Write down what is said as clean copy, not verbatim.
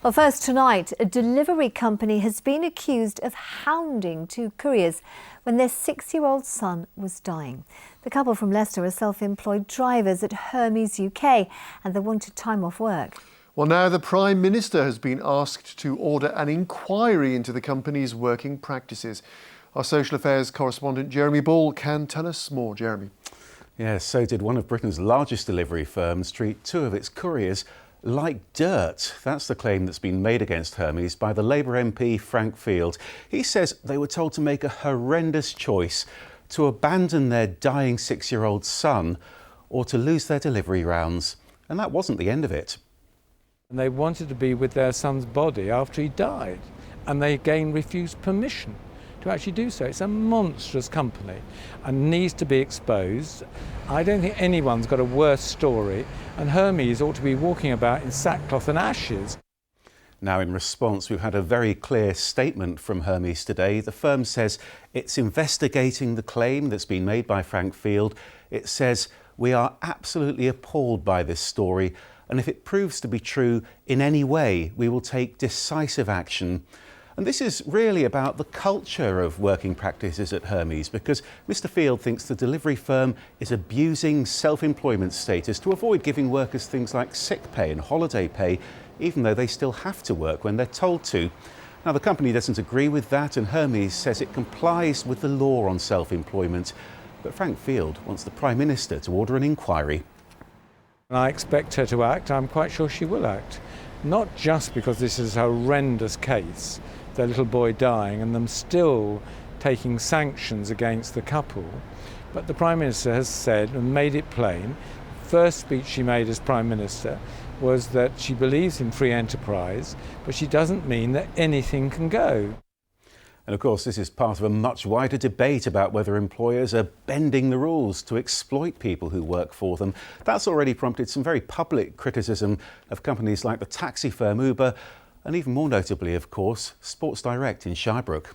Well, first tonight, a delivery company has been accused of hounding two couriers when their 6-year-old son was dying. The couple from Leicester are self-employed drivers at Hermes UK and they wanted time off work. Well, now the Prime Minister has been asked to order an inquiry into the company's working practices. Our social affairs correspondent Jeremy Ball can tell us more. Jeremy. Yes, so did one of Britain's largest delivery firms treat two of its couriers like dirt. That's the claim that's been made against Hermes by the Labour MP Frank Field. He says they were told to make a horrendous choice to abandon their dying 6-year-old son or to lose their delivery rounds. And that wasn't the end of it. And they wanted to be with their son's body after he died, and they again refused permission to actually do so. It's a monstrous company and needs to be exposed. I don't think anyone's got a worse story, and Hermes ought to be walking about in sackcloth and ashes. Now, in response, we've had a very clear statement from Hermes today. The firm says it's investigating the claim that's been made by Frank Field. It says, "We are absolutely appalled by this story, and if it proves to be true in any way, we will take decisive action." And this is really about the culture of working practices at Hermes, because Mr. Field thinks the delivery firm is abusing self-employment status to avoid giving workers things like sick pay and holiday pay, even though they still have to work when they're told to. Now, the company doesn't agree with that, and Hermes says it complies with the law on self-employment. But Frank Field wants the Prime Minister to order an inquiry. And I expect her to act. I'm quite sure she will act. Not just because this is a horrendous case, their little boy dying and them still taking sanctions against the couple, but the Prime Minister has said and made it plain, the first speech she made as Prime Minister was that she believes in free enterprise, but she doesn't mean that anything can go. And of course, this is part of a much wider debate about whether employers are bending the rules to exploit people who work for them. That's already prompted some very public criticism of companies like the taxi firm Uber, and even more notably, of course, Sports Direct in Shirebrook.